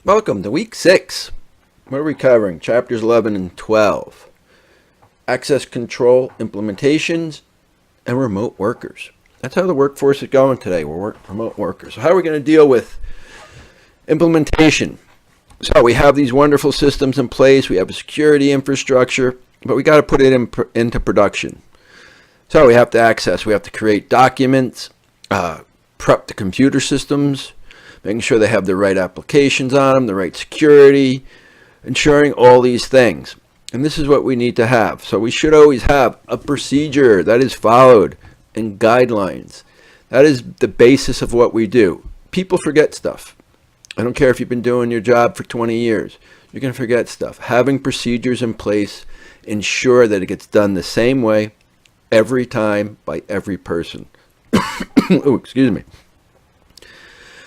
Welcome to week 6. What are we covering? Chapters 11 and 12. Access control implementations and remote workers. That's how the workforce is going today. We're remote workers. So how are we going to deal with implementation? So we have these wonderful systems in place. We have a security infrastructure, but we got to put it into production. So we have to access. We have to create documents, prep the computer systems, making sure they have the right applications on them, the right security, ensuring all these things. And this is what we need to have. So we should always have a procedure that is followed and guidelines. That is the basis of what we do. People forget stuff. I don't care if you've been doing your job for 20 years. You're going to forget stuff. Having procedures in place ensure that it gets done the same way every time by every person. Oh, excuse me.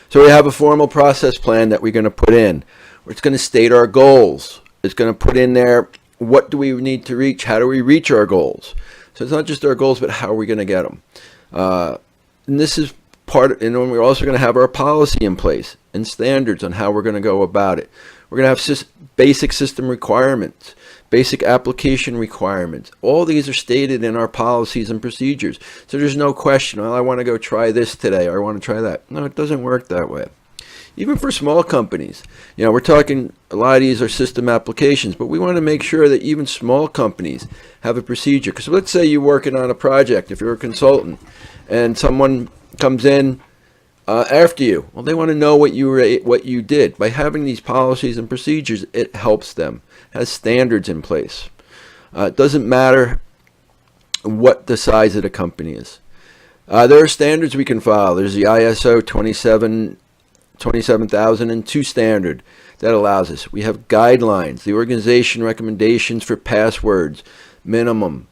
So we have a formal process plan that we're going to put in. It's going to state our goals. It's going to put in there, what do we need to reach? How do we reach our goals? So it's not just our goals, but how are we going to get them? And this is and we're also going to have our policy in place and standards on how we're going to go about it. We're going to have basic system requirements, basic application requirements. All these are stated in our policies and procedures. So there's no question, well, I want to go try this today, or I want to try that. No, it doesn't work that way. Even for small companies, we're talking, a lot of these are system applications, but we want to make sure that even small companies have a procedure. Because let's say you're working on a project, if you're a consultant, and someone comes in after you. Well, they want to know what you did. By having these policies and procedures, it helps them. It has standards in place. It doesn't matter what the size of the company is. There are standards we can follow. There's the ISO 27002 standard that allows us. We have guidelines, the organization recommendations for passwords, minimum,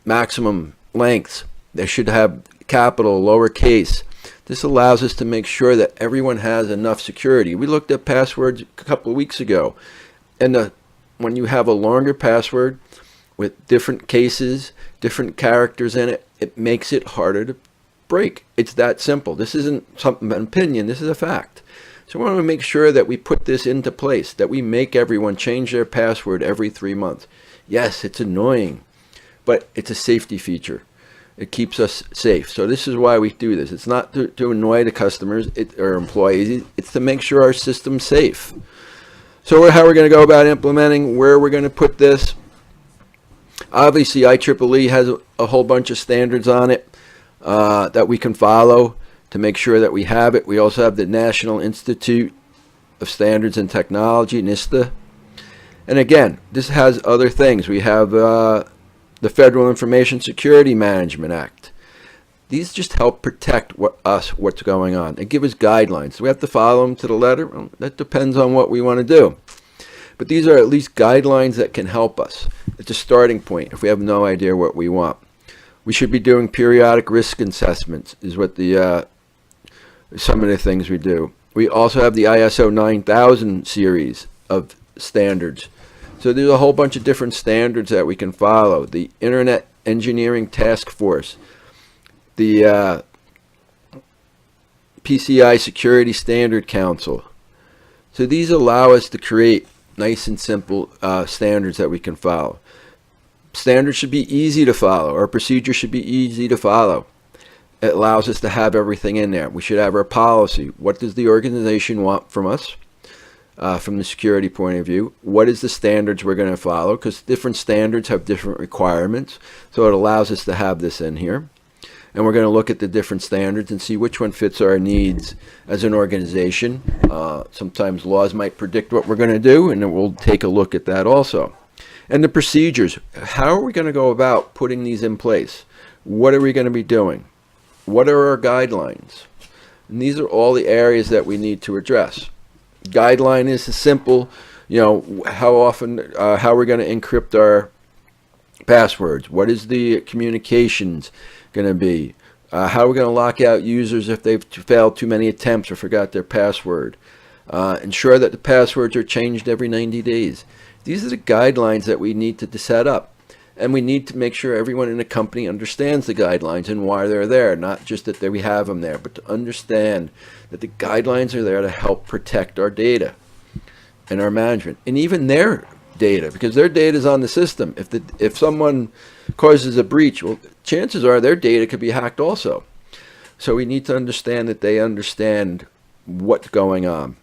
maximum lengths. They should have capital, lowercase. This allows us to make sure that everyone has enough security. We looked at passwords a couple of weeks ago, and when you have a longer password with different cases, different characters in it, it makes it harder to break. It's that simple. This isn't an opinion, this is a fact. So we want to make sure that we put this into place, that we make everyone change their password every 3 months. Yes, it's annoying, but it's a safety feature. It keeps us safe. So this is why we do this. It's not to annoy the customers or employees. It's to make sure our system's safe. So how we're going to go about implementing, where we're going to put this. Obviously, IEEE has a whole bunch of standards on it that we can follow to make sure that we have it. We also have the National Institute of Standards and Technology, NISTA. And again, this has other things. We have the Federal Information Security Management Act. These just help protect what's going on. They give us guidelines. Do we have to follow them to the letter? Well, that depends on what we want to do. But these are at least guidelines that can help us. It's a starting point if we have no idea what we want. We should be doing periodic risk assessments is what some of the things we do. We also have the ISO 9000 series of standards. So there's a whole bunch of different standards that we can follow. The Internet Engineering Task Force, the PCI Security Standard Council. So these allow us to create nice and simple standards that we can follow. Standards should be easy to follow. Our procedure should be easy to follow. It allows us to have everything in there. We should have our policy. What does the organization want from us? From the security point of view, what is the standards we're going to follow? Because different standards have different requirements, so it allows us to have this in here. And we're going to look at the different standards and see which one fits our needs as an organization. Sometimes laws might predict what we're going to do, and then we'll take a look at that also. And the procedures, how are we going to go about putting these in place? What are we going to be doing? What are our guidelines? And these are all the areas that we need to address. Guideline is simple, how often, how we're going to encrypt our passwords. What is the communications going to be? How are we going to lock out users if they've failed too many attempts or forgot their password? Ensure that the passwords are changed every 90 days. These are the guidelines that we need to set up. And we need to make sure everyone in the company understands the guidelines and why they're there. Not just that we have them there, but to understand that the guidelines are there to help protect our data and our management, and even their data, because their data is on the system. If someone causes a breach, well, chances are their data could be hacked also. So we need to understand that they understand what's going on.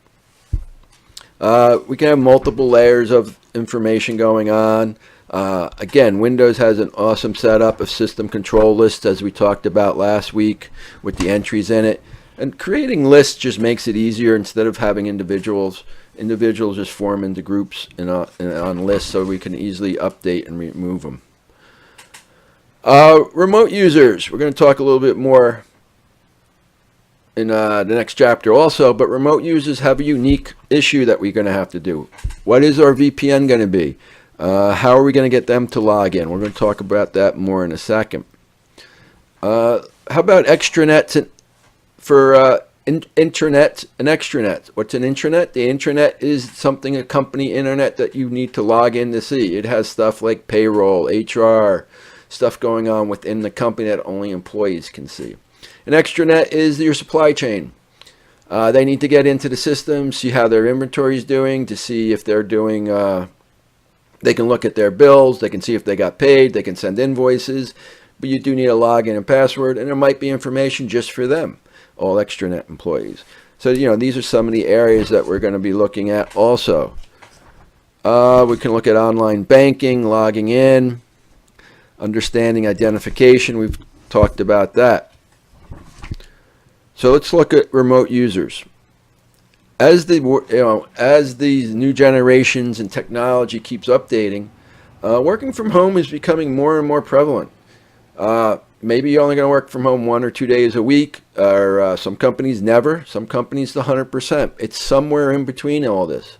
We can have multiple layers of information going on. Again, Windows has an awesome setup of system control lists, as we talked about last week, with the entries in it. And creating lists just makes it easier instead of having individuals just form into groups on lists, so we can easily update and remove them. Remote users, we're going to talk a little bit more in the next chapter also, but remote users have a unique issue that we're going to have to do. What is our VPN going to be? How are we going to get them to log in? We're going to talk about that more in a second. How about extranets for intranet and extranet? What's an intranet? The intranet is something, a company internet that you need to log in to see. It has stuff like payroll, HR, stuff going on within the company that only employees can see. An extranet is your supply chain. They need to get into the system, see how their inventory is doing, to see if they're doing, they can look at their bills, they can see if they got paid, they can send invoices, but you do need a login and password, and there might be information just for them, all extranet employees. So, these are some of the areas that we're going to be looking at also. We can look at online banking, logging in, understanding identification. We've talked about that. So let's look at remote users. As these new generations and technology keeps updating, working from home is becoming more and more prevalent. Maybe you're only going to work from home 1 or 2 days a week, or some companies never, some companies 100%. It's somewhere in between all this.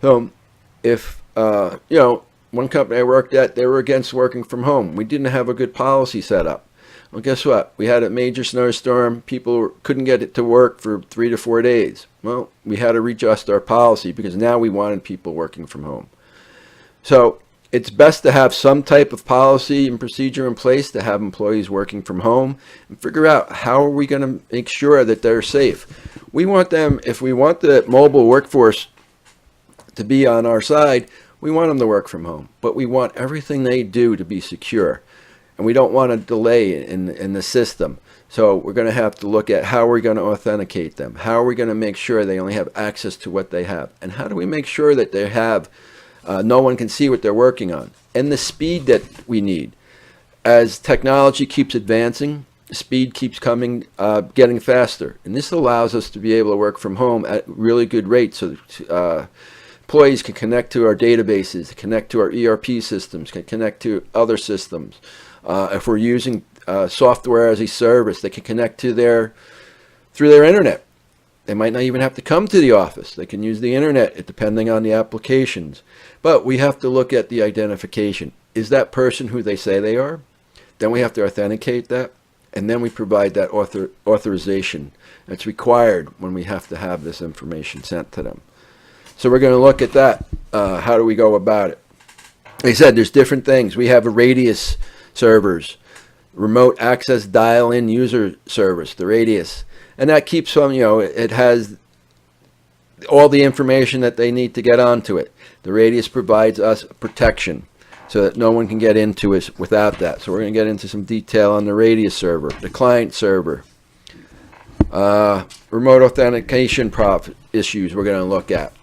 So if, one company I worked at, they were against working from home. We didn't have a good policy set up. Well, guess what? We had a major snowstorm. People couldn't get it to work for 3 to 4 days. Well, we had to readjust our policy because now we wanted people working from home. So it's best to have some type of policy and procedure in place to have employees working from home and figure out how are we going to make sure that they're safe. We want them, if we want the mobile workforce to be on our side, we want them to work from home, but we want everything they do to be secure. And we don't want a delay in the system. So we're going to have to look at how we're going to authenticate them. How are we going to make sure they only have access to what they have? And how do we make sure that they have, no one can see what they're working on? And the speed that we need. As technology keeps advancing, speed keeps getting faster. And this allows us to be able to work from home at really good rates. So employees can connect to our databases, connect to our ERP systems, can connect to other systems. If we're using software as a service, they can connect to through their internet. They might not even have to come to the office. They can use the internet, depending on the applications. But we have to look at the identification. Is that person who they say they are? Then we have to authenticate that, and then we provide that authorization that's required when we have to have this information sent to them. So we're going to look at that. How do we go about it? Like I said, there's different things. We have a Radius servers, remote access dial-in user service, the Radius, and that keeps them, it has all the information that they need to get onto it. The Radius provides us protection so that no one can get into it without that. So we're going to get into some detail on the Radius server, the client server, remote authentication issues we're going to look at.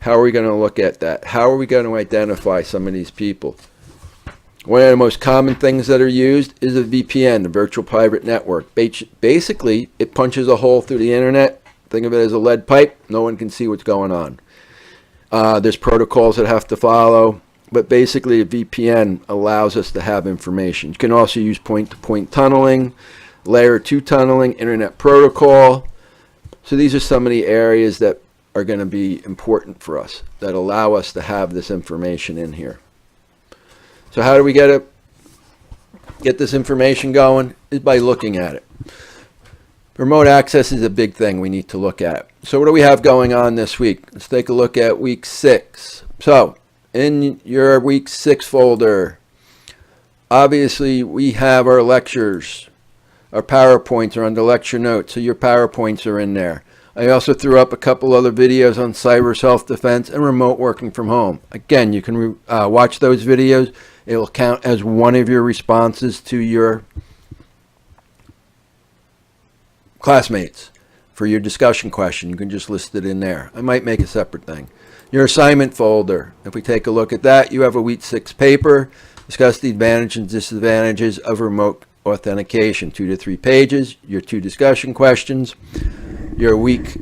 How are we going to look at that? How are we going to identify some of these people? One of the most common things that are used is a VPN, a virtual private network. Basically, it punches a hole through the internet. Think of it as a lead pipe. No one can see what's going on. There's protocols that have to follow, but basically a VPN allows us to have information. You can also use point-to-point tunneling, layer 2 tunneling, internet protocol. So these are some of the areas that are going to be important for us, that allow us to have this information in here. So how do we get this information going? Is by looking at it. Remote access is a big thing we need to look at. So what do we have going on this week? Let's take a look at week 6. So in your week 6 folder, Obviously, we have our lectures. Our PowerPoints are under lecture notes, so your PowerPoints are in there. I also threw up a couple other videos on cyber self-defense and remote working from home. Again, you can watch those videos. It will count as one of your responses to your classmates for your discussion question. You can just list it in there. I might make a separate thing. Your assignment folder, if we take a look at that, you have a Week 6 paper. Discuss the advantages and disadvantages of remote authentication. 2 to 3 pages. Your 2 discussion questions. Your Week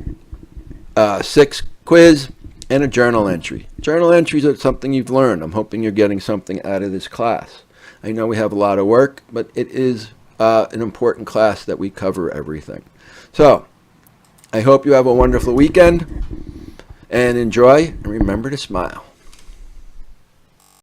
6 quiz. And a journal entry. Journal entries are something you've learned. I'm hoping you're getting something out of this class. I know we have a lot of work, but it is an important class that we cover everything. So, I hope you have a wonderful weekend and enjoy, and remember to smile.